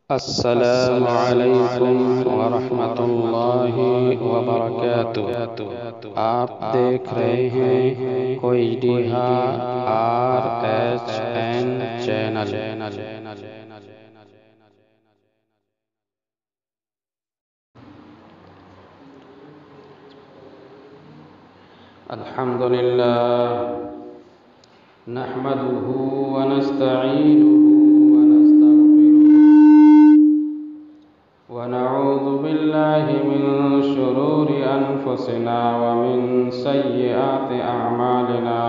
السلام علیکم ورحمۃ اللہ وبرکاتہ۔ آپ دیکھ رہے ہیں کوئی RHN چینل۔ الحمد للہ نحمده ونستعینه ونعوذ بالله من شرور أنفسنا ومن سيئات أعمالنا،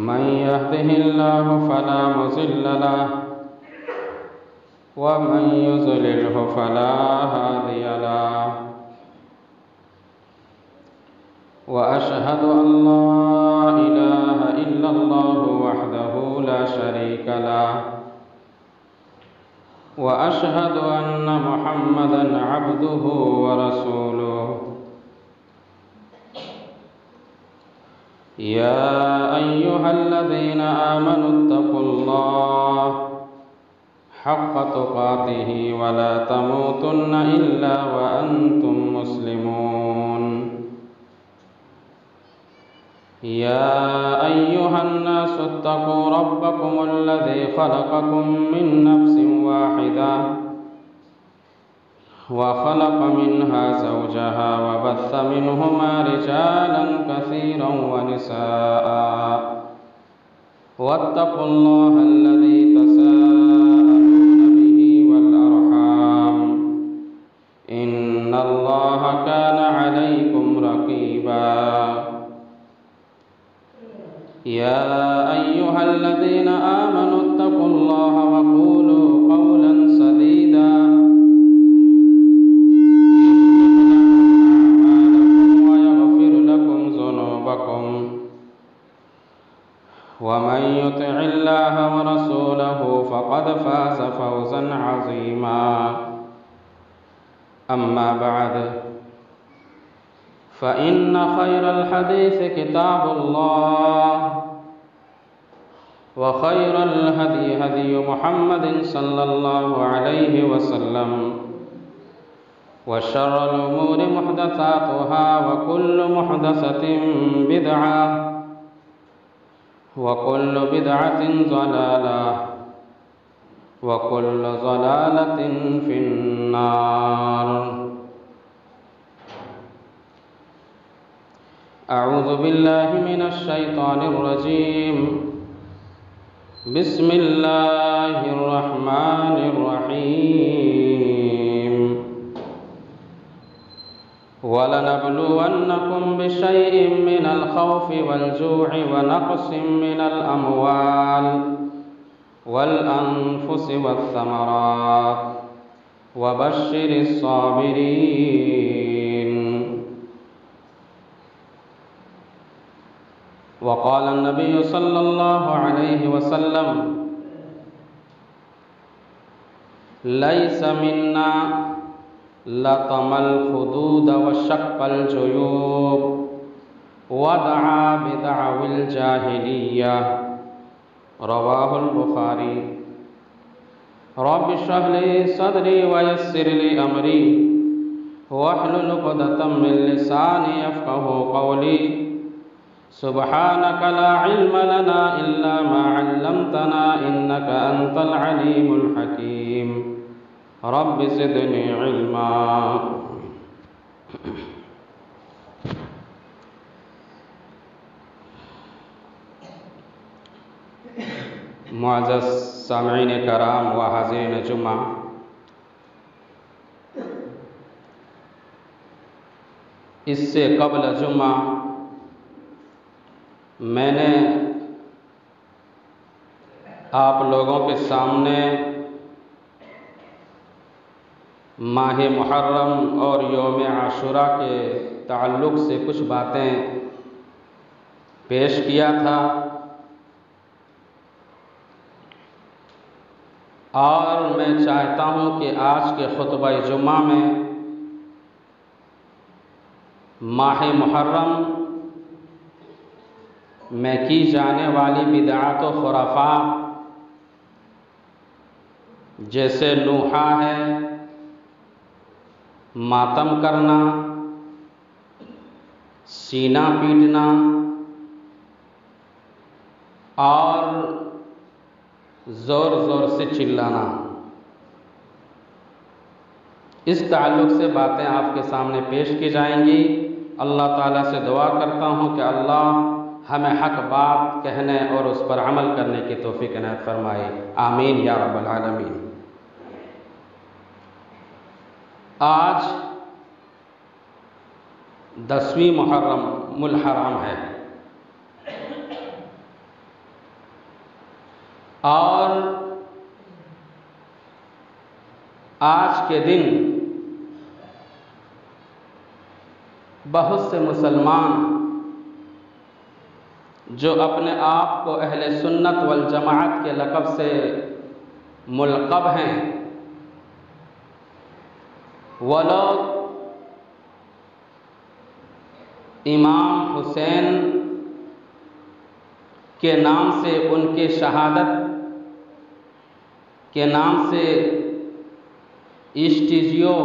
من يهده الله فلا مضل له ومن يضلله فلا هادي له، وأشهد أن لا إله إلا الله وحده لا شريك له، وأشهد أن محمدًا عبده ورسوله۔ يا أيها الذين آمنوا اتقوا الله حق تقاته ولا تموتن إلا وأنتم مسلمون۔ يا أيها الناس اتقوا ربكم الذي خلقكم من نفس واحدة وخلق منها زوجها وبث منهما رجالا كثيرا ونساء، واتقوا الله الذي تساءلون به والأرحام إن الله كان عليكم رقيبا۔ يا أيها الذين آمنوا اتقوا الله وقولوا قولا سديدا يصلح لكم أعمالكم ويغفر لكم ذنوبكم، ومن يطع الله ورسوله فقد فاز فوزا عظيما۔ أما بعد، فإن خير الحديث كتاب الله، وخير الهدي هدي محمد صلى الله عليه وسلم، وشر الأمور محدثاتها وكل محدثة بدعة وكل بدعة ضلالة وكل ضلالة في النار۔ أعوذ بالله من الشيطان الرجيم، بسم الله الرحمن الرحيم۔ وَلَنَبْلُوَنَّكُمْ بِشَيْءٍ مِّنَ الْخَوْفِ وَالْجُوعِ وَنَقْصٍ مِّنَ الْأَمْوَالِ وَالْأَنفُسِ وَالثَّمَرَاتِ وَبَشِّرِ الصَّابِرِينَ۔ وقال النبي صلى الله عليه وسلم: ليس منا لطم الخدود وشق الجيوب ودعا بدعوى الجاهلية، رواه البخاري۔ رب اشرح لي صدري ويسر لي أمري واحلل عقدة من لساني يفقهوا قولي، سبحانك لا علم لنا إلا ما علمتنا إنك أنت العليم الحكيم، رب زدني علما۔ معزز سامعین کرام و حاضرین جمعہ، اس سے قبل جمعہ میں نے آپ لوگوں کے سامنے ماہ محرم اور یوم عاشوراء کے تعلق سے کچھ باتیں پیش کیا تھا، اور میں چاہتا ہوں کہ آج کے خطبہ جمعہ میں ماہ محرم میں کی جانے والی بدعات و خرافات جیسے نوحہ ہے، ماتم کرنا، سینہ پیٹنا اور زور زور سے چلانا، اس تعلق سے باتیں آپ کے سامنے پیش کی جائیں گی۔ اللہ تعالیٰ سے دعا کرتا ہوں کہ اللہ ہمیں حق بات کہنے اور اس پر عمل کرنے کی توفیق عنایت فرمائے، آمین یا رب العالمین۔ آج 10ویں محرم الحرام ہے اور آج کے دن بہت سے مسلمان جو اپنے آپ کو اہل سنت والجماعت کے لقب سے ملقب ہیں، وہ لوگ امام حسین کے نام سے، ان کے شہادت کے نام سے اسٹیجیو،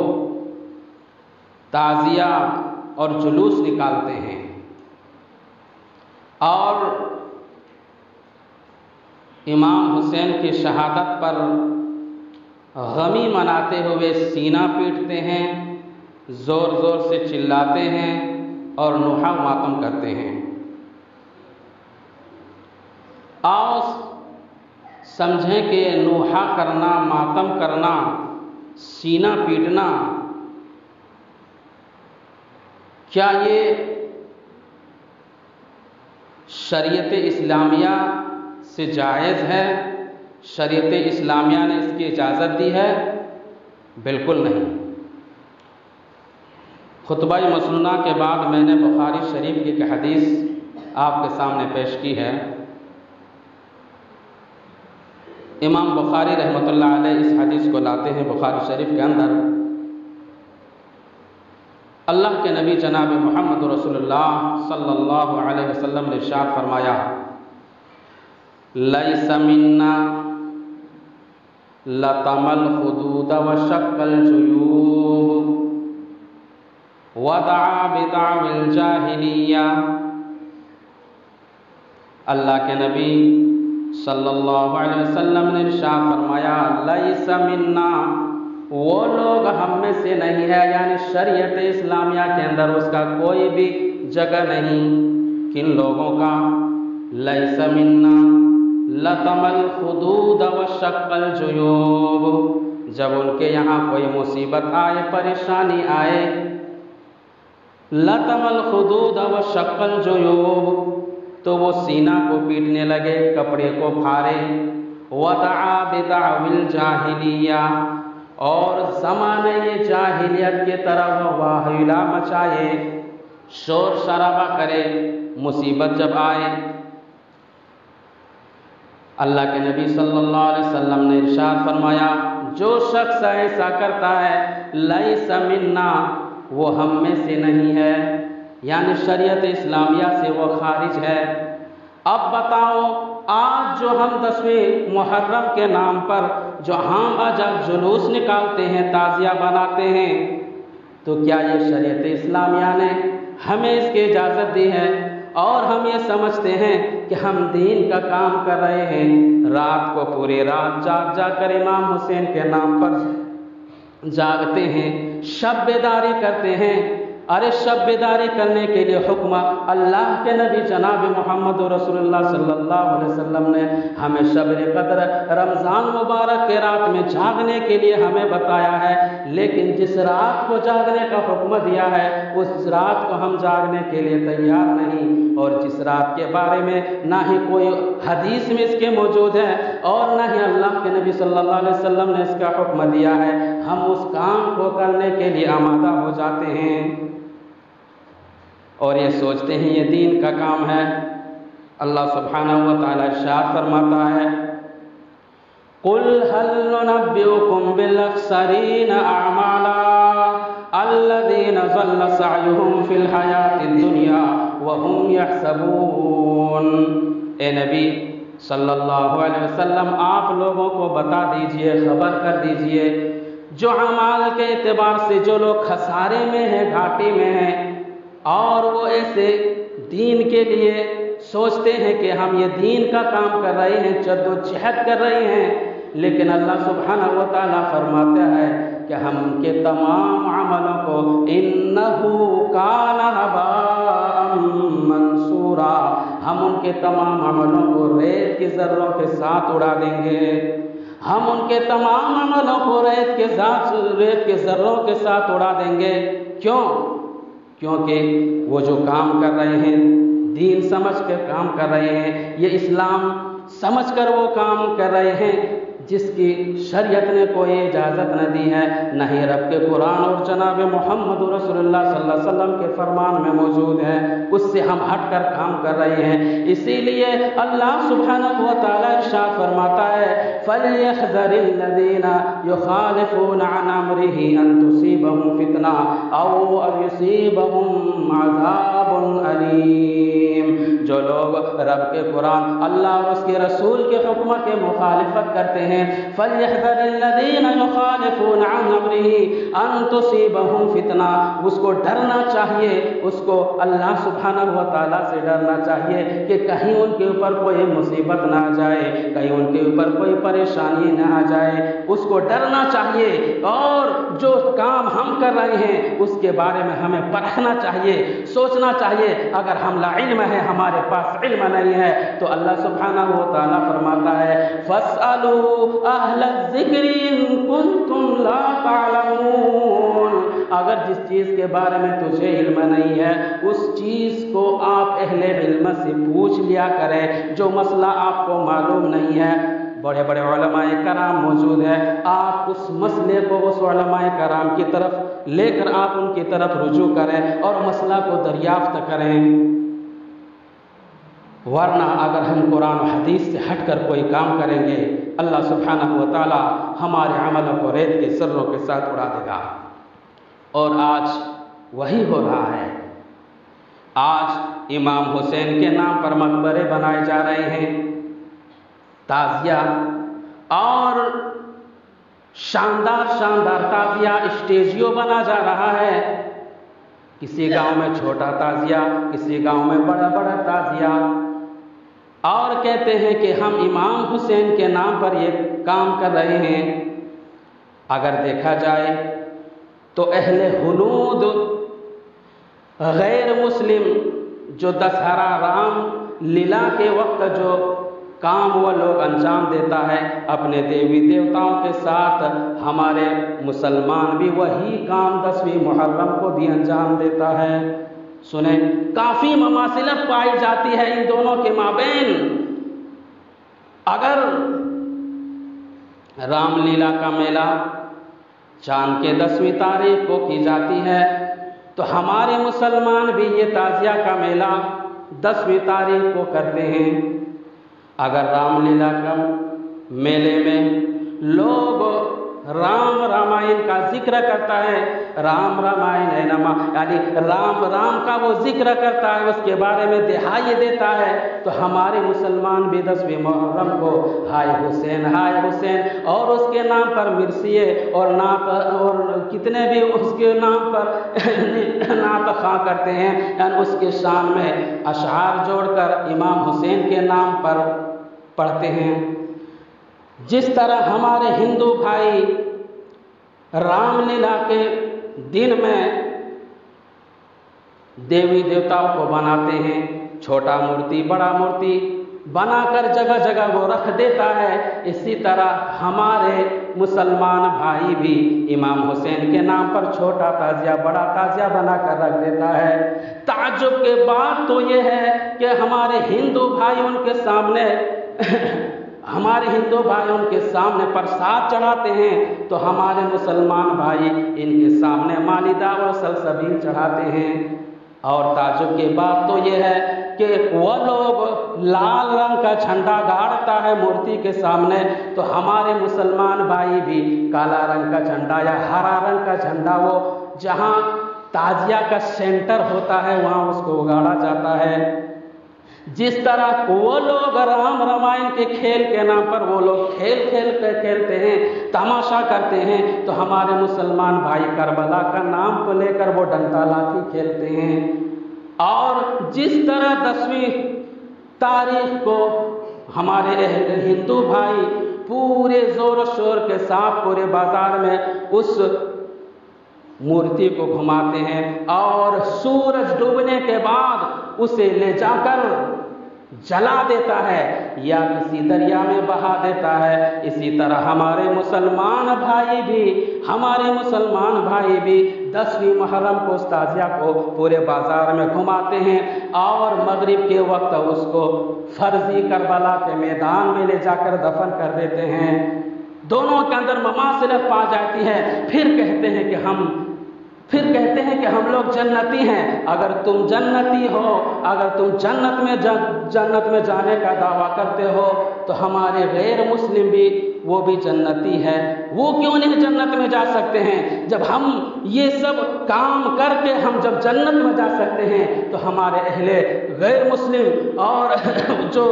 تعزیہ اور جلوس نکالتے ہیں اور امام حسین کی شہادت پر غمی مناتے ہوئے سینہ پیٹتے ہیں، زور زور سے چلاتے ہیں اور نوحہ ماتم کرتے ہیں۔ آؤ سمجھیں کہ نوحہ کرنا، ماتم کرنا، سینہ پیٹنا، کیا یہ شریعت اسلامیہ سے جائز ہے؟ شریعت اسلامیہ نے اس کی اجازت دی ہے؟ بالکل نہیں۔ خطبہ مسنونہ کے بعد میں نے بخاری شریف کی ایک حدیث آپ کے سامنے پیش کی ہے۔ امام بخاری رحمۃ اللہ علیہ اس حدیث کو لاتے ہیں بخاری شریف کے اندر۔ اللہ کے نبی جناب محمد رسول اللہ صلی اللہ علیہ وسلم نے ارشاد فرمایا، لیس منا لطم الخدود وشق الجیوب ودعا بدعوى الجاہلیہ۔ اللہ کے نبی صلی اللہ علیہ وسلم نے ارشاد فرمایا، لیس منا، وہ لوگ ہم میں سے نہیں ہے، یعنی شریعت اسلامیہ کے اندر اس کا کوئی بھی جگہ نہیں۔ کن لوگوں کا؟ لیس منا لطم الخدود وشق الجیوب، جب ان کے یہاں کوئی مصیبت آئے، پریشانی آئے، لطم الخدود وشق الجیوب، تو وہ سینہ کو پیٹنے لگے، کپڑے کو پھاڑے، ودعا بدعوى الجاہلیہ، اور زمانہ جاہلیت کے طرف واہیلا مچائے، شور شرابہ کرے، مصیبت جب آئے۔ اللہ کے نبی صلی اللہ علیہ وسلم نے ارشاد فرمایا، جو شخص ایسا کرتا ہے، لیس منا، وہ ہم میں سے نہیں ہے، یعنی شریعت اسلامیہ سے وہ خارج ہے۔ اب بتاؤ، آج جو ہم 10ویں محرم کے نام پر جو ہم جب جلوس نکالتے ہیں، تعزیہ بناتے ہیں، تو کیا یہ شریعت اسلامیہ نے ہمیں اس کی اجازت دی ہے؟ اور ہم یہ سمجھتے ہیں کہ ہم دین کا کام کر رہے ہیں، رات کو پوری رات جاگ کر امام حسین کے نام پر جاگتے ہیں، شب بیداری کرتے ہیں۔ ارے شب بیداری کرنے کے لیے حکم اللہ کے نبی جناب محمد رسول اللہ صلی اللہ علیہ وسلم نے ہمیں شب قدر رمضان مبارک کے رات میں جاگنے کے لیے ہمیں بتایا ہے، لیکن جس رات کو جاگنے کا حکم دیا ہے اس رات کو ہم جاگنے کے لیے تیار نہیں، اور جس رات کے بارے میں نہ ہی کوئی حدیث میں اس کے موجود ہے اور نہ ہی اللہ کے نبی صلی اللہ علیہ وسلم نے اس کا حکم دیا ہے، ہم اس کام کو کرنے کے لیے آمادہ ہو جاتے ہیں اور یہ سوچتے ہیں یہ دین کا کام ہے۔ اللہ سبحانہ و تعالی ارشاد فرماتا ہے، قُلْ هَلْ نُنَبِّئُكُمْ بِالْأَخْسَرِينَ أَعْمَالًا الَّذِينَ ضَلَّ سَعْيُهُمْ فِي الْحَيَاةِ الدُّنْيَا وَهُمْ يَحْسَبُونَ۔ اے نبی، صلی اللہ علیہ وسلم آپ لوگوں کو بتا دیجئے، خبر کر دیجئے، جو اعمال کے اعتبار سے جو لوگ خسارے میں ہیں، گھاٹے میں ہیں، اور وہ ایسے دین کے لیے سوچتے ہیں کہ ہم یہ دین کا کام کر رہے ہیں، جد و جہد کر رہے ہیں، لیکن اللہ سبحانہ و تعالیٰ فرماتا ہے کہ ہم ان کے تمام عملوں کو انہو کان ھباء منثورا، ہم ان کے تمام عملوں کو ریت کے ذروں کے ساتھ اڑا دیں گے، ہم ان کے تمام عملوں کو ریت کے ذروں کے ساتھ اڑا دیں گے۔ کیوں؟ کیونکہ وہ جو کام کر رہے ہیں، دین سمجھ کے کام کر رہے ہیں، یہ اسلام سمجھ کر وہ کام کر رہے ہیں جس کی شریعت نے کوئی اجازت نہ دی ہے، نہ ہی رب کے قرآن اور جناب محمد رسول اللہ صلی اللہ علیہ وسلم کے فرمان میں موجود ہے، اس سے ہم ہٹ کر کام کر رہے ہیں۔ اسی لیے اللہ سبحانہ و تعالیٰ ارشاد فرماتا ہے فَلْيَحْذَرِ الَّذِينَ يُخَالِفُونَ عَنْ أَمْرِهِ أَن تُصِيبَهُمْ فِتْنَةٌ أَوْ يُصِيبَهُمْ عَذَابٌ أَلِيمٌ۔ جو لوگ رب کے قرآن، اللہ اور اس کے رسول کے حکم کے مخالفت کرتے ہیں، فَلْيَحْذَرِ الَّذِينَ يُخَالِفُونَ عَنْ أَمْرِهِ أَن تُصِيبَهُمْ فِتْنَةٌ، اس کو ڈرنا چاہیے، اس کو اللہ سبحانہ و تعالیٰ سے ڈرنا چاہیے کہ کہیں ان کے اوپر کوئی مصیبت نہ آ جائے، کہیں ان کے اوپر کوئی پریشانی نہ آ جائے، اس کو ڈرنا چاہیے، اور جو کام ہم کر رہے ہیں اس کے بارے میں ہمیں پرکھنا چاہیے، سوچنا چاہیے۔ اگر ہم لا علم ہے، ہمارے پاس علم نہیں ہے، تو اللہ سبحانہ و تعالیٰ فرماتا ہے فَاسْأَلُوا أَهْلَ الذِّكْرِ إِن كُنتُمْ لَا تَعْلَمُونَ، اگر جس چیز کے بارے میں تجھے علم نہیں ہے، اس چیز کو آپ اہل علم سے پوچھ لیا کریں، جو مسئلہ آپ کو معلوم نہیں ہے۔ بڑے بڑے علماء کرام موجود ہیں، آپ اس مسئلے کو اس علماء کرام کی طرف لے کر آپ ان کی طرف رجوع کریں اور مسئلہ کو دریافت کریں، ورنہ اگر ہم قرآن و حدیث سے ہٹ کر کوئی کام کریں گے، اللہ سبحانہ و تعالی ہمارے عملوں کو ریت کے ذروں کے ساتھ اڑا دے گا۔ اور آج وہی ہو رہا ہے، آج امام حسین کے نام پر مقبرے بنائے جا رہے ہیں، تعزیہ اور شاندار شاندار تعزیہ اسٹیجیو بنا جا رہا ہے، کسی گاؤں میں چھوٹا تعزیہ، کسی گاؤں میں بڑا بڑا تعزیہ، اور کہتے ہیں کہ ہم امام حسین کے نام پر یہ کام کر رہے ہیں۔ اگر دیکھا جائے تو اہل حنود غیر مسلم جو دسہرہ رام لیلا کے وقت جو کام وہ لوگ انجام دیتا ہے اپنے دیوی دیوتاؤں کے ساتھ، ہمارے مسلمان بھی وہی کام 10ویں محرم کو بھی انجام دیتا ہے۔ سنیں، کافی مماثلت پائی جاتی ہے ان دونوں کے مابین۔ اگر رام لیلا کا میلہ چاند کے 10ویں تاریخ کو کی جاتی ہے، تو ہمارے مسلمان بھی یہ تعزیہ کا میلہ 10ویں تاریخ کو کرتے ہیں۔ اگر رام لیلا کا میلے میں لوگ رام رامائن کا ذکر کرتا ہے، رام رامائن ہے نما، یعنی رام کا وہ ذکر کرتا ہے، اس کے بارے میں دہائی دیتا ہے، تو ہمارے مسلمان بھی 10ویں محرم کو ہائے حسین اور اس کے نام پر مرثیے اور نعت اور کتنے بھی اس کے نام پر نعت خواں کرتے ہیں، یعنی اس کے شان میں اشعار جوڑ کر امام حسین کے نام پر پڑھتے ہیں۔ جس طرح ہمارے ہندو بھائی رام لیلا کے دن میں دیوی دیوتاؤں کو بناتے ہیں، چھوٹا مورتی بڑا مورتی بنا کر جگہ جگہ وہ رکھ دیتا ہے، اسی طرح ہمارے مسلمان بھائی بھی امام حسین کے نام پر چھوٹا تعزیہ بڑا تعزیہ بنا کر رکھ دیتا ہے۔ تعجب کے بات تو یہ ہے کہ ہمارے ہندو بھائی ان کے سامنے پرساد چڑھاتے ہیں، تو ہمارے مسلمان بھائی ان کے سامنے مالیدہ اور سلسبیل چڑھاتے ہیں۔ اور تعجب کی بات تو یہ ہے کہ وہ لوگ لال رنگ کا جھنڈا گاڑتا ہے مورتی کے سامنے، تو ہمارے مسلمان بھائی بھی کالا رنگ کا جھنڈا یا ہرا رنگ کا جھنڈا، وہ جہاں تعزیہ کا سینٹر ہوتا ہے وہاں اس کو گاڑا جاتا ہے۔ जिस तरह वो लोग राम रामायण के खेल के नाम पर वो लोग खेलते हैं, तमाशा करते हैं, तो हमारे मुसलमान भाई करबला का नाम को लेकर वो डंडा लाठी खेलते हैं। और जिस तरह 10वीं तारीख को हमारे हिंदू भाई पूरे जोर शोर के साथ पूरे बाजार में उस मूर्ति को घुमाते हैं और सूरज डूबने के बाद उसे ले जाकर जला देता है या किसी दरिया में बहा देता है। इसी तरह हमारे मुसलमान भाई भी 10वीं मुहर्रम को ताज़िया को पूरे बाजार में घुमाते हैं और मगरिब के वक्त उसको फर्जी करबला के मैदान में ले जाकर दफन कर देते हैं। दोनों के अंदर ममासिलत पा जाती है। फिर कहते हैं कि हम लोग जन्नती हैं। अगर तुम जन्नती हो, अगर तुम जन्नत में जाने का दावा करते हो, तो हमारे गैर मुस्लिम भी वो भी जन्नती है। वो क्यों नहीं जन्नत में जा सकते हैं? जब हम ये सब काम करके हम जब जन्नत में जा सकते हैं, तो हमारे अहले गैर मुस्लिम और जो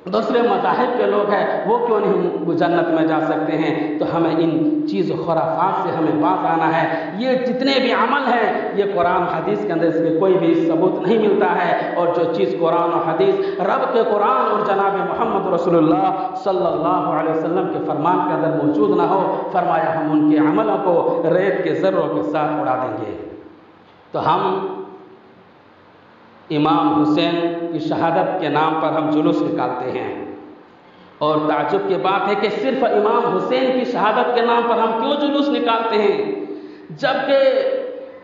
दूसरे मज़ाहिब के लोग हैं वो क्यों नहीं जन्नत में जा सकते हैं? तो हमें इन चीज़ खुराफात से हमें बात आना है। ये जितने भी अमल हैं ये कुरान हदीस के अंदर इसके कोई भी सबूत नहीं मिलता है। और जो चीज़ कुरान और हदीस रब के कुरान और जनाब मोहम्मद रसूलुल्लाह सल्लल्लाहु अलैहि वसल्लम के फरमान के अंदर मौजूद ना हो, फरमाया हम उनके अमलों को रेत के ज़र्रों के साथ उड़ा देंगे। तो हम इमाम हुसैन की शहादत के नाम पर हम जुलूस निकालते हैं। और ताज्जुब की बात है कि सिर्फ इमाम हुसैन की शहादत के नाम पर हम क्यों जुलूस निकालते हैं, जबकि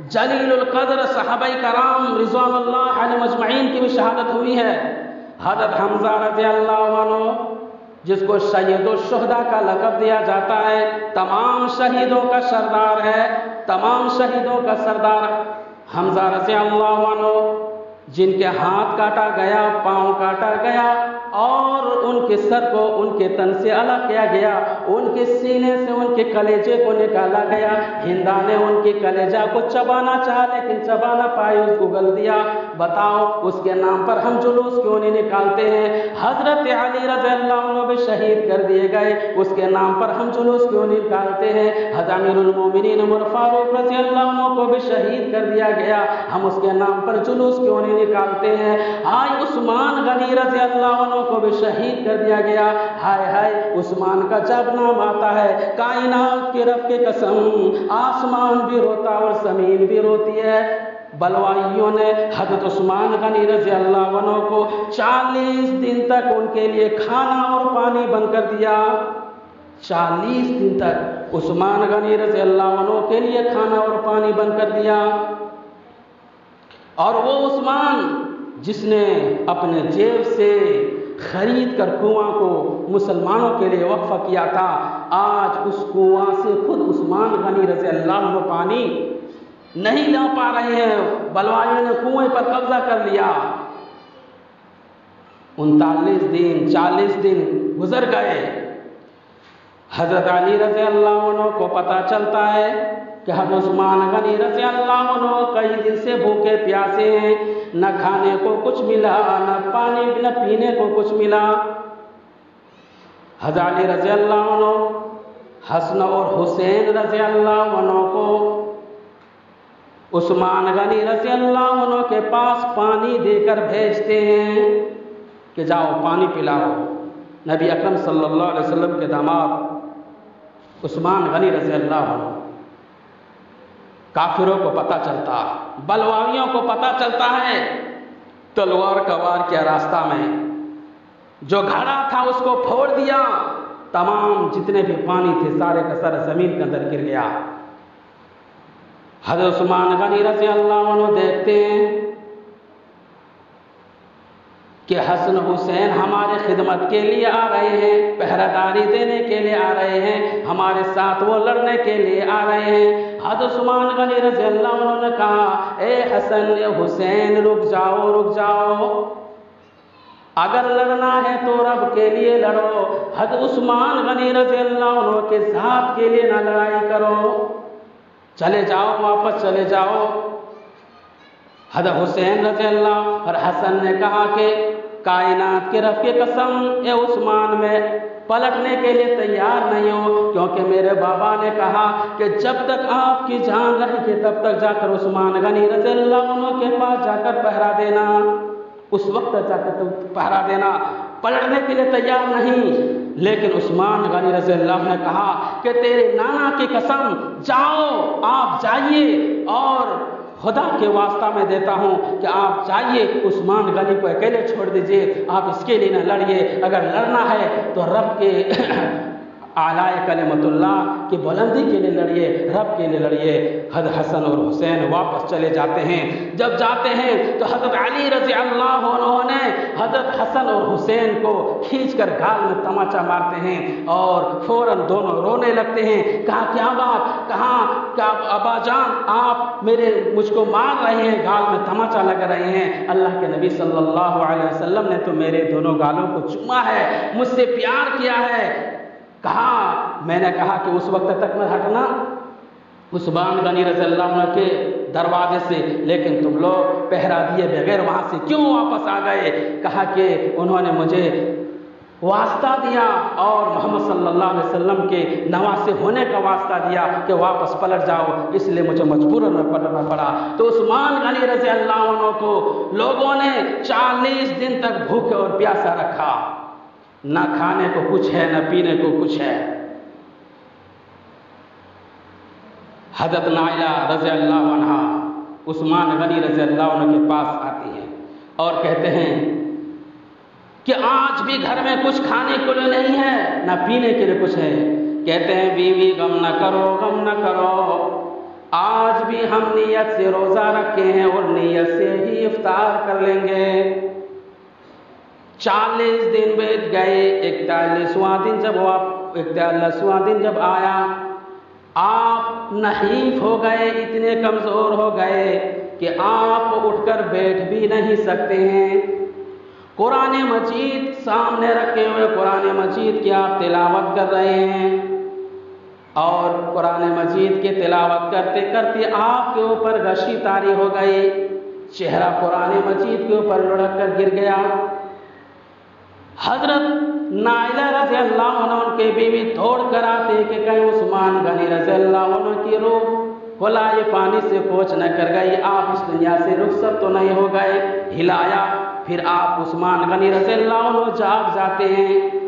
जलीलुल क़द्र सहाबाए कराम रिज़वानुल्लाह अलैहिम अजमईन की भी शहादत हुई है। हज़रत हमज़ा रज़ियल्लाहु अन्हु, जिसको शहीदुल शुहदा का लक़ब दिया जाता है, तमाम शहीदों का सरदार है, तमाम शहीदों का सरदार हमज़ा रज़ियल्लाहु अन्हु, जिनके हाथ काटा गया, पाँव काटा गया और उनके सर को उनके तन से अलग किया गया, उनके सीने से उनके कलेजे को निकाला गया। हिंदा ने उनके कलेजा को चबाना चाहा लेकिन चबा ना पाई, उसको गल दिया। बताओ उसके नाम पर हम जुलूस क्यों नहीं निकालते हैं? हजरत अली रज़ियल्लाहु अन्हु भी शहीद कर दिए गए, उसके नाम पर हम जुलूस क्यों नहीं निकालते हैं? हज़रत अमीरुल मोमिनीन उमर फारूक रज़ियल्लाहु अन्हु को भी शहीद कर दिया गया, हम उसके नाम पर जुलूस क्यों नहीं निकालते हैं? हाय उस्मान गनी रज़ियल्लाहु अन्हु को भी शहीद कर दिया गया। हाय हाय उस्मान का जब नाम आता है, कायनात के रब की कसम, आसमान भी रोता और ज़मीन भी रोती है। बलवाइयों ने हज़रत उस्मान गनी रज़ियल्लाहु अन्हु को 40 दिन तक उनके लिए खाना और पानी बंद कर दिया। 40 दिन तक उस्मान गनी रज़ियल्लाहु अन्हु के लिए खाना और पानी बंद कर दिया। और वो उस्मान जिसने अपने जेब से खरीद कर कुआं को मुसलमानों के लिए वक्फ किया था, आज उस कुआं से खुद उस्मान गनी रज़ियल्लाहु अन्हु पानी नहीं ला पा रहे हैं। बलवाइयों ने कुएं पर कब्जा कर लिया। 39 दिन 40 दिन गुजर गए। हज़रत अली रज़ियल्लाहु अन्हु को पता चलता है कि हज़रत उस्मान गनी रज़ियल्लाहु अन्हु कई दिन से भूखे प्यासे हैं, न खाने को कुछ मिला, न पानी न पीने को कुछ मिला। हज़रत अली रज़ियल्लाहु अन्हु हसन और हुसैन रज़ियल्लाहु अन्हु को उस्मान गनी रज़ियल्लाहु अन्हु के पास पानी देकर भेजते हैं कि जाओ पानी पिलाओ। नबी अकरम सल्लल्लाहु अलैहि वसल्लम के दामाद उस्मान गनी रज़ियल्लाहु अन्हु, काफिरों को पता चलता, बलवाइयों को पता चलता है, तलवार का वार किया रास्ता में, जो घड़ा था उसको फोड़ दिया, तमाम जितने भी पानी थे सारे का सारा जमीन के अंदर गिर गया। हज़रत उस्मान गनी रज़ियल्लाहु अन्हु देखते हैं कि हसन हुसैन हमारे खिदमत के लिए आ रहे हैं, पहरादारी देने के लिए आ रहे हैं, हमारे साथ वो लड़ने के लिए आ रहे हैं। हज़रत उस्मान गनी रज़ियल्लाहु अन्हु ने कहा, ए हसन ए हुसैन रुक जाओ, अगर लड़ना है तो रब के लिए लड़ो। हज़रत उस्मान गनी रज़ियल्लाहु अन्हु के ज़ात के लिए ना लड़ाई करो, चले जाओ, वापस चले जाओ। हज़रत हुसैन रज़ियल्लाहु और हसन ने कहा कि कायनात के रब की कसम ए उस्मान में पलटने के लिए तैयार नहीं हो, क्योंकि मेरे बाबा ने कहा कि जब तक आपकी जान रहेगी तब तक जाकर उस्मान गनी रज़ियल्लाहु अन्हु के पास जाकर पहरा देना, उस वक्त जाकर तुम पहरा देना। पलटने के लिए तैयार नहीं, लेकिन उस्मान गनी रज़ियल्लाहु ने कहा कि तेरे नाना की कसम, जाओ, आप जाइए, और खुदा के वास्ता मैं देता हूँ कि आप जाइए, उस्मान गनी को अकेले छोड़ दीजिए, आप इसके लिए न लड़िए, अगर लड़ना है तो रब के आलाए कलिमतुल्लाह की बुलंदी के लिए लड़िए, रब के लिए लड़िए। हसन और हुसैन वापस चले जाते हैं। जब जाते हैं तो हज़रत अली रज़ियल्लाहु अन्हु ने हज़रत हसन और हुसैन को खींचकर गाल में तमाचा मारते हैं और फौरन दोनों रोने लगते हैं। कहा क्या बात, कहाँ क्या अब्बा जान आप मुझको मार रहे हैं, गाल में तमाचा लगा रहे हैं। अल्लाह के नबी सल्लल्लाहु अलैहि वसल्लम ने तो मेरे दोनों गालों को चूमा है, मुझसे प्यार किया है। कहा, मैंने कहा कि उस वक्त तक मैं हटना उस्मान गनी रज़ियल्लाहु अन्हु के दरवाजे से, लेकिन तुम लोग पहरा दिए बगैर वहाँ से क्यों वापस आ गए? कहा कि उन्होंने मुझे वास्ता दिया और मोहम्मद सल्लल्लाहु अलैहि वसल्लम के नवासे होने का वास्ता दिया कि वापस पलट जाओ, इसलिए मुझे मजबूरन में पलटना पड़ा। तो उस्मान गनी रज़ियल्लाहु अन्हु को लोगों ने 40 दिन तक भूखे और प्यासा रखा, न खाने को कुछ है न पीने को कुछ है। हज़रत नाइला रज़ियल्लाहु अन्हा उस्मान गनी रज़ियल्लाहु अन्हु के पास आती हैं और कहते हैं कि आज भी घर में कुछ खाने के लिए नहीं है, न पीने के लिए कुछ है। कहते हैं बीवी गम न करो, गम न करो, आज भी हम नियत से रोज़ा रखे हैं और नियत से ही इफ्तार कर लेंगे। 40 दिन बीत गए, 41वां दिन जब आया, आप नहीफ हो गए, इतने कमज़ोर हो गए कि आप उठकर बैठ भी नहीं सकते हैं। कुरान मजीद सामने रखे हुए कुरान मजीद की आप तिलावत कर रहे हैं और कुरान मजीद की तिलावत करते करते आपके ऊपर गशी तारी हो गई, चेहरा कुरान मजीद के ऊपर लुढ़क कर गिर गया। हजरत नाइला रज़ियल्लाहु अन्हा के बीवी दौड़ कर आते कि कहीं उस्मान गनी रज़ियल्लाहु अन्हु की रूह खुलाए पानी से कोच न कर गई, आप इस दुनिया से रुखसत तो नहीं हो गए। हिलाया, फिर आप उस्मान गनी रज़ियल्लाहु अन्हु जाग जाते हैं।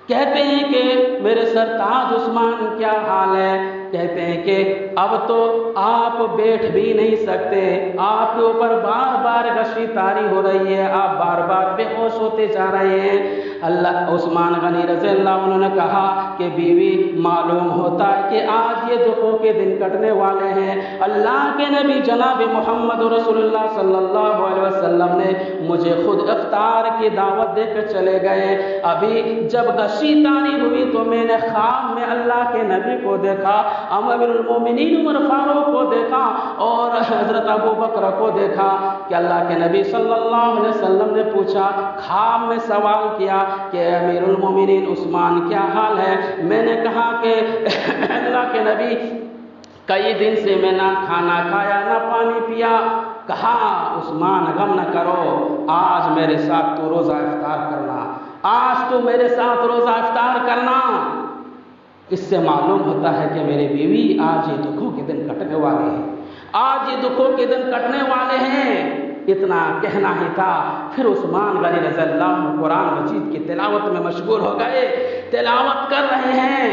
कहते हैं कि मेरे सरताज उस्मान क्या हाल है? कहते हैं कि अब तो आप बैठ भी नहीं सकते, आपके ऊपर बार बार गशी तारी हो रही है, आप बार बार बेहोश होते जा रहे हैं। अल्लाह उस्मान गनी रज़ियल्लाहु अन्हु ने कहा कि बीवी, मालूम होता है कि आज ये दुखों के दिन कटने वाले हैं। अल्लाह के नबी जनाब मोहम्मद रसूलुल्लाह सल्लल्लाहु अलैहि वसल्लम ने मुझे खुद इफ्तार की दावत देकर चले गए। अभी जब गशी तारी हुई तो मैंने ख्वाब में अल्लाह के नबी को देखा, अमीरुल मोमिनीन उमर फारूक को देखा और हजरत अबू बकर को देखा कि अल्लाह के नबी सल्लल्लाहु अलैहि वसल्लम ने पूछा, ख्वाब में सवाल किया कि अमीरुल मोमिनीन उस्मान क्या हाल है? मैंने कहा कि अल्लाह के नबी, कई दिन से मैं ना खाना खाया ना पानी पिया। कहा, उस्मान गम न करो, आज मेरे साथ तो रोज़ा इफ्तार करना, आज तो मेरे साथ रोज़ा इफ्तार करना। इससे मालूम होता है कि मेरी बीवी, आज ये दुखों के दिन कटने वाले हैं, आज ये दुखों के दिन कटने वाले हैं। इतना कहना ही था। फिर उस्मान गनी रज़ियल्लाहु अन्हु कुरान मजीद की तिलावत में मशगूल हो गए। तिलावत कर रहे हैं,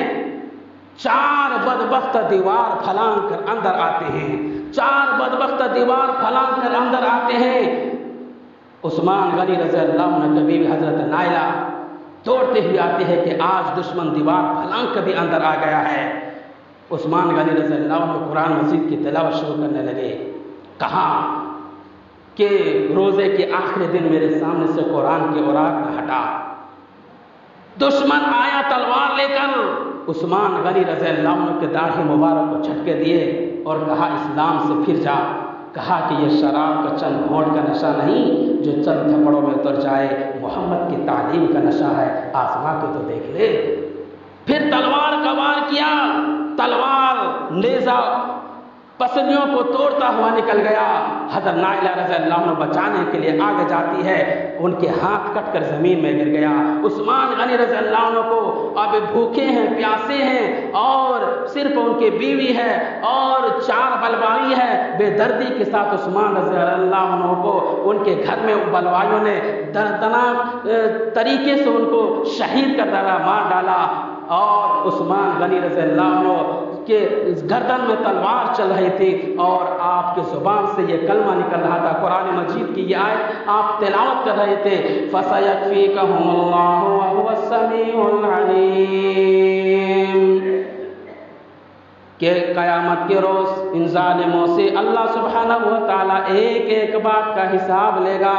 4 बदबख्त दीवार फलांग कर अंदर आते हैं, 4 बदबख्त दीवार फलांग कर अंदर आते हैं। उस्मान गनी रज़ियल्लाहु अन्हु की बीवी हजरत नाइला दौड़ते हुए आते हैं कि आज दुश्मन दीवार फलांग कर भी अंदर आ गया है। उस्मान गनी रज़ियल्लाहु अन्हु कुरान मजीद की तिलावत शुरू करने लगे। कहा कि रोज़े के आखिरी दिन मेरे सामने से कुरान के औराक न हटा। दुश्मन आया तलवार लेकर, उस्मान गनी रज़ियल्लाहु अन्हु के दाढ़ी मुबारक को झटके दिए और कहा, इस्लाम से फिर जा। कहा कि ये शराब का चंद घोंट का नशा नहीं जो चंद थप्पड़ों में उतर जाए, मोहम्मद की तालीम का नशा है, आसमां को तो देख ले। फिर तलवार का वार किया, तलवार नेज़ा पसलियों को तोड़ता हुआ निकल गया। हज़रत नाइला रज़ी अल्लाह अन्हा बचाने के लिए आगे जाती है, उनके हाथ कटकर ज़मीन में गिर गया। उस्मान गनी रज़ी अल्लाह अन्हु को अब भूखे हैं, प्यासे हैं और सिर्फ उनकी बीवी है और 4 बलवाई है। बेदर्दी के साथ उस्मान रज़ी अल्लाह अन्हु को उनके घर में बलवाइयों ने दर्दनाक तरीके से उनको शहीद कर डाला, मार डाला। और उस्मान गनी रज़ी अल्लाह अन्हु के गर्दन में तलवार चल रही थी और आपके ज़ुबान से ये कलमा निकल रहा था, कुरान मजीद की ये आयत आप तिलावत कर रहे थे, फसयक्फ़ीकहुमुल्लाहु व हुवस समीउल अलीम, कि क़यामत के रोज़ इन ज़ालिमों से अल्लाह सुब्हानहु व तआला एक एक बात का हिसाब लेगा।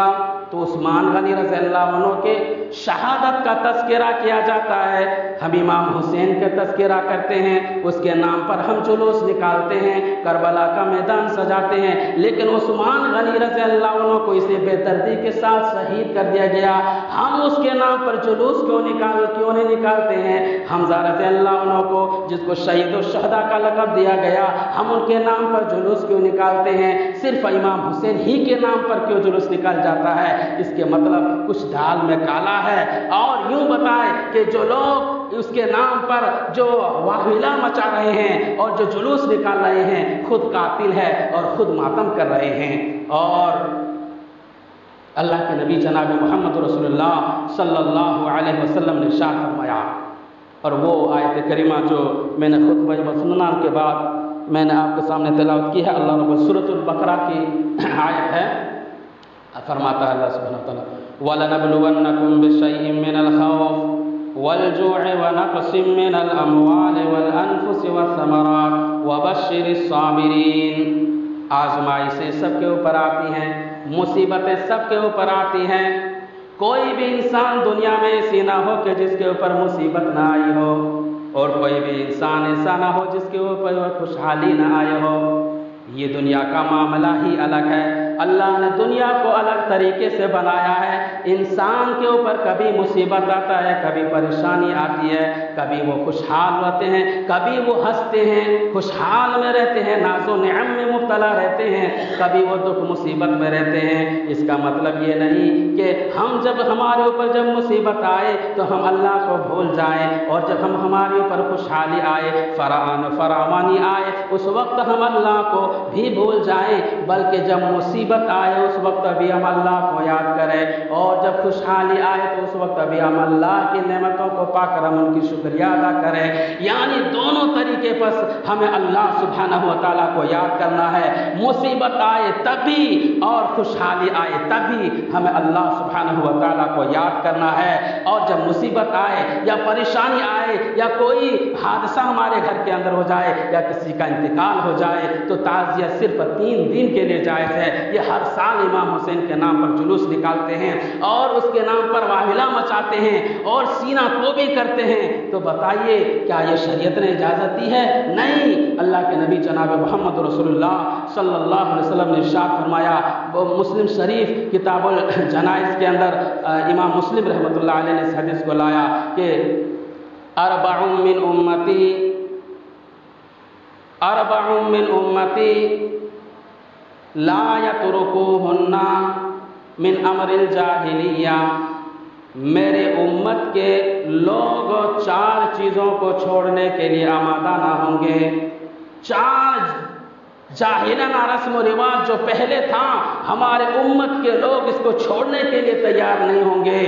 तो उस्मान गनी रज़ी अल्लाह अन्हु के शहादत का तज़किरा किया जाता है, हम इमाम हुसैन का तज़किरा करते हैं, उसके नाम पर हम जुलूस निकालते हैं, करबला का मैदान सजाते हैं। लेकिन उस्मान गनी रज़ी अल्लाह अन्हु को इसे बेदर्दी के साथ शहीद कर दिया गया। हम उसके नाम पर जुलूस क्यों नहीं निकालते हैं? हमज़ा रज़ी अल्लाह अन्हु को, जिसको शहीद शुहदा का लक़ब दिया गया, हम उनके नाम पर जुलूस क्यों निकालते हैं? सिर्फ इमाम हुसैन ही के नाम पर क्यों जुलूस निकाल जाता है? इसके मतलब कुछ दाल में काला है। और यूं बताए कि जो लोग उसके नाम पर जो वाहिला मचा रहे हैं और जो जुलूस निकाल रहे हैं, खुद कातिल है और खुद मातम कर रहे हैं। और अल्लाह के नबी जनाब मोहम्मद रसूलुल्लाह सल्लल्लाहु अलैहि वसल्लम ने इरशाद फरमाया, और वो आयत करीमा जो मैंने खुतबा मसनूना के बाद मैंने आपके सामने तिलावत की है, अल्लाह रब्बुल सूरतुल बकरा की आयत है। फरमाता है अल्लाह सुब्हानहु व तआला, वलनबलुवन्नकुम बिशैइन मिनल खौफ वल-जु'i व नक़सिम मिनल अमवालि वल अनफुसि वस्समरात वबश्शिरिस साबिरीन। आज़माइशें सबके ऊपर आती हैं, मुसीबतें सबके ऊपर आती हैं। कोई भी इंसान दुनिया में ऐसी ना हो कि जिसके ऊपर मुसीबत ना आई हो, और कोई भी इंसान ऐसा ना हो जिसके ऊपर खुशहाली ना आई हो। ये दुनिया का मामला ही अलग है। अल्लाह ने दुनिया को अलग तरीके से बनाया है। इंसान के ऊपर कभी मुसीबत आता है, कभी परेशानी आती है, कभी वो खुशहाल होते हैं, कभी वो हंसते हैं, खुशहाल में रहते हैं, नाज़ो निअम में मुब्तला रहते हैं, कभी वो दुख मुसीबत में रहते हैं। इसका मतलब ये नहीं कि हम जब हमारे ऊपर जब मुसीबत आए तो हम अल्लाह को भूल जाएं, और जब हमारे ऊपर खुशहाली आए, फरावानी आए, उस वक्त हम अल्लाह को भी भूल जाएं। बल्कि जब मुसीबत आए उस वक्त भी हम अल्लाह को याद करें, और जब खुशहाली आए तो उस वक्त भी हम अल्लाह की नेमतों को पाकर हम उनकी शुक्रिया अदा करें। यानी दोनों तरीके पर हमें अल्लाह सुब्हानहु व तआला को याद करना है। मुसीबत आए तभी और खुशहाली आए तभी हमें अल्लाह सुब्हानहु व तआला को याद करना है। और जब मुसीबत आए या परेशानी आए या कोई हादसा हमारे घर के अंदर हो जाए या किसी का इंतकाल हो जाए तो ताज़िया सिर्फ 3 दिन के लिए जायज़ है। ये हर साल इमाम हुसैन के नाम पर जुलूस निकालते हैं और उसके नाम पर वाहिला मचाते हैं और सीना को भी करते हैं। तो बताइए क्या ये शरीयत ने इजाज़त दी है? नहीं। अल्लाह के नबी जनाब मोहम्मद रसूलुल्लाह सल्लल्लाहु अलैहि वसल्लम ने इरशाद फरमाया, वो मुस्लिम शरीफ किताबुल जनाइज़ के अंदर इमाम मुस्लिम रहमतुल्लाह अलैह ने इस हदीस को लाया कि अरबउन मिन उम्मती ला यतरुकुहुन्ना मिन अमरिल जाहिलिया। मेरे उम्मत के लोग 4 चीज़ों को छोड़ने के लिए आमादा ना होंगे। 4 जाहिलाना रस्म रिवाज जो पहले था, हमारे उम्मत के लोग इसको छोड़ने के लिए तैयार नहीं होंगे।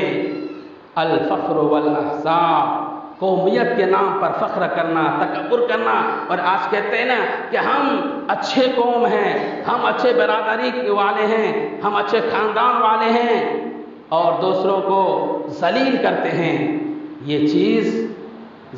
अल फ़ख्र वल अहसाब, कौमियत के नाम पर फ़ख्र करना, तकब्बुर करना। और आज कहते हैं ना कि हम अच्छे कौम हैं, हम अच्छे बरादरी वाले हैं, हम अच्छे ख़ानदान वाले हैं, और दूसरों को ज़लील करते हैं। ये चीज़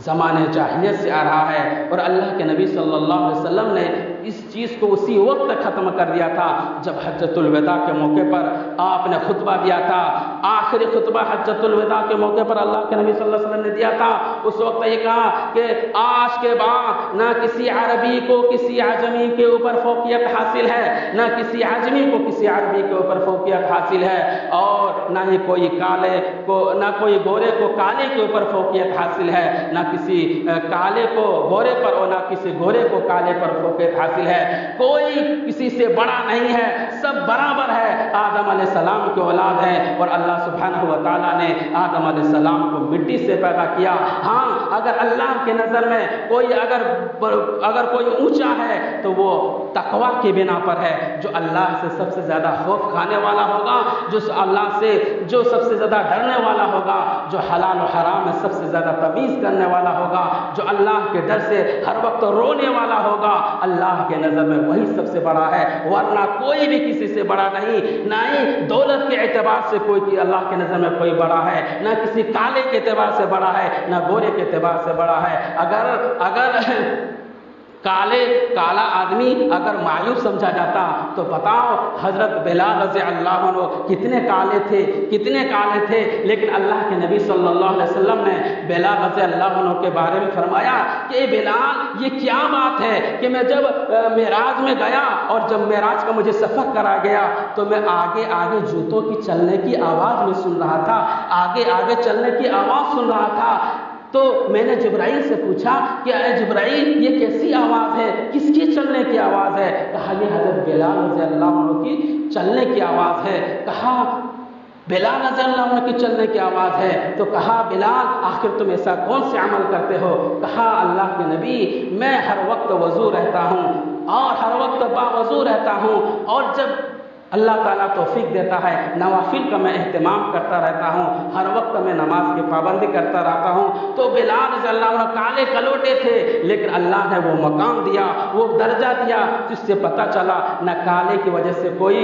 ज़माने जाहिलियत से आ रहा है। और अल्लाह के नबी सल्लल्लाहु अलैहि वसल्लम ने इस चीज़ को उसी वक्त ख़त्म कर दिया था जब हज्जतुल विदा के मौके पर आपने खुतबा दिया था। आखिरी खुतबा हज्जतुल विदा के मौके पर अल्लाह के नबी सल्लल्लाहु अलैहि वसल्लम ने दिया था। उस वक्त ये कहा कि आज के बाद ना किसी अरबी को किसी आजमी के ऊपर फौकियत हासिल है, ना किसी आजमी को किसी अरबी के ऊपर फौकियत हासिल है, और ना ही कोई काले को, ना कोई गोरे को काले के ऊपर फौकियत हासिल है, ना किसी काले को गोरे पर और ना किसी गोरे को काले पर फौकियत हासिल حاصل ہے، کوئی کسی سے بڑا نہیں ہے، سب برابر ہے، آدم علیہ السلام کی اولاد ہے، اور اللہ سبحانہ و تعالیٰ نے آدم علیہ السلام کو مٹی سے پیدا کیا۔ ہاں اگر اللہ کے نظر میں کوئی اگر کوئی اونچا ہے تو وہ تقوی کی بنا پر ہے، جو اللہ سے سب سے زیادہ خوف کھانے والا ہوگا، جو اللہ سے جو سب سے زیادہ ڈرنے والا ہوگا، جو حلال و حرام میں سب سے زیادہ تمیز کرنے والا ہوگا، جو اللہ کے ڈر سے ہر وقت رونے والا ہوگا، اللہ کے نظر میں وہی سب سے بڑا ہے، ورنہ کوئی بھی کسی سے بڑا نہیں، نہ ہی دولت کے اعتبار سے کوئی اللہ کے نظر میں کوئی بڑا ہے، نہ کسی کالے کے اعتبار سے بڑا ہے، نہ گورے کے اعتبار سے بڑا ہے۔ اگر کالا آدمی اگر معیوب سمجھا جاتا تو بتاؤ حضرت بلال رضی اللہ عنہ کتنے کالے تھے، لیکن اللہ کے نبی صلی اللہ علیہ وسلم نے بلال رضی اللہ عنہ کے بارے میں فرمایا کہ اے بلال، یہ کیا بات ہے کہ میں جب معراج میں گیا اور جب معراج کا مجھے سفر کرا گیا تو میں آگے جوتوں کی چلنے کی آواز میں سن رہا تھا، آگے چلنے کی آواز سن رہا تھا۔ تو میں نے جبرائیل سے پوچھا کہ اے جبرائیل، یہ کیسی آواز ہے، کس کی چلنے کی آواز ہے؟ کہا یہ حضرت بلال رضی اللہ عنہ کی چلنے کی آواز ہے۔ کہا بلال رضی اللہ عنہ کی چلنے کی آواز ہے، تو کہا بلال آخر تم ایسا کون سے عمل کرتے ہو؟ کہا اللہ کے نبی، میں ہر وقت وضو رہتا ہوں اور ہر وقت باوضو رہتا ہوں، اور جب اللہ تعالیٰ توفیق دیتا ہے نوافل کا میں اہتمام کرتا رہتا ہوں، ہر وقت میں نماز کی پابندی کرتا رہتا ہوں۔ تو بلال رضی اللہ عنہ کالے کلوٹے تھے، لیکن اللہ نے وہ مقام دیا، وہ درجہ دیا، جس سے پتہ چلا نہ کالے کی وجہ سے کوئی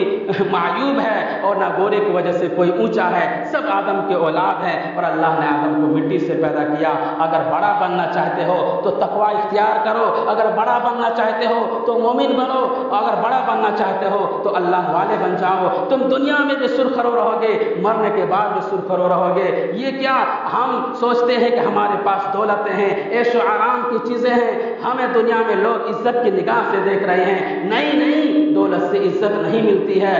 معیوب ہے اور نہ گورے کی وجہ سے کوئی اونچا ہے، سب آدم کے اولاد ہیں، اور اللہ نے آدم کو مٹی سے پیدا کیا۔ اگر بڑا بننا چاہتے ہو تو تقوی اختیار کرو، اگر بڑا بننا چاہتے ہو تو مومن بنو، اگر بڑا بننا چاہتے ہو تو اللہ والے بن جاؤ۔ تم دنیا میں بھی سرخرو رہو گے، مرنے کے بعد بھی سرخرو رہو گے۔ یہ کیا ہم سوچتے ہیں کہ ہمارے پاس دولتیں ہیں، عیش و آرام کی چیزیں ہیں، ہمیں دنیا میں لوگ عزت کی نگاہ سے دیکھ رہے ہیں؟ نہیں، دولت سے عزت نہیں ملتی ہے،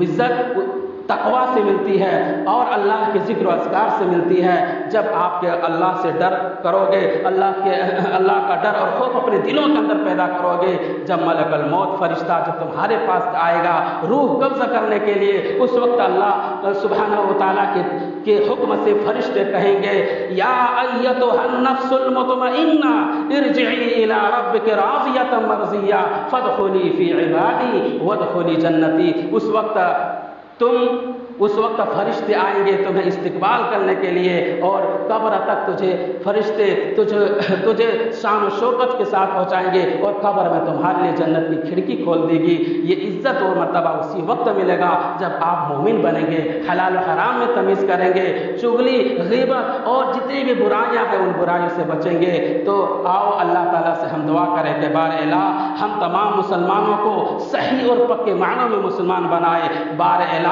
عزت تقوی سے ملتی ہے اور اللہ کے ذکر و اذکار سے ملتی ہے۔ جب آپ کے اللہ سے ڈر کرو گے، اللہ کا ڈر اور خوف اپنے دلوں کے اندر پیدا کرو گے، جب ملک الموت فرشتہ جب تمہارے پاس آئے گا روح قبض کرنے کے لیے، اس وقت اللہ سبحانہ و تعالیٰ کے حکم سے فرشتے کہیں گے یا ایتھا النفس المطمئنہ ارجعی الی ربک راضیۃ مرضیہ فادخلی فی عبادی وادخلی جنتی۔ اس وقت فرشتے آئیں گے تمہیں استقبال کرنے کے لیے، اور قبر تک فرشتے تجھے شان و شوکت کے ساتھ پہنچائیں گے، اور قبر میں تمہارے لیے جنت کی کھڑکی کھول دے گی۔ یہ عزت اور مرتبہ اسی وقت ملے گا جب آپ مومن بنیں گے، حلال و حرام میں تمیز کریں گے، چغلی، غیبت اور جتنی بھی برائیاں ہیں ان برائیوں سے بچیں گے۔ تو آؤ اللہ تعالیٰ سے ہم دعا کریں کہ بار الہ ہم تمام مسلمانوں کو صحیح اور پکے معنوں میں مسلمان بنائے۔ بار الہ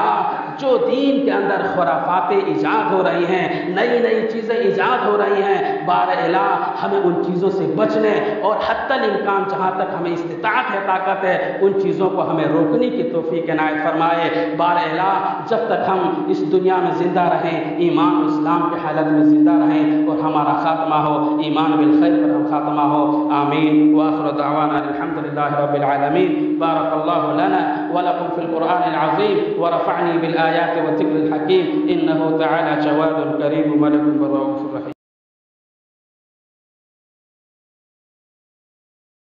جو دین کے اندر خرافاتیں ایجاد ہو رہی ہیں، نئی چیزیں ایجاد ہو رہی ہیں، بار الہ ہمیں ان چیزوں سے بچنے اور حتی الامکان جہاں تک ہمیں استطاعت ہے، طاقت ہے، ان چیزوں کو ہمیں روکنے کی توفیق عنایت فرمائے۔ بار الہ جب تک ہم اس دنیا میں زندہ رہیں، ایمان و اسلام کی حالت میں زندہ رہیں اور ہمارا خاتمہ ہو ایمان بالخیر پر ہم خاتمہ ہو، آمین۔ وآخر دعوانا الحمدللہ رب العالمین۔ بارک اللہ لنا ولکم فی القرآن العظیم ورفعنی بالآیات والذکر الحکیم، انہ تعالی جواد کریم ملک رؤوف رحیم۔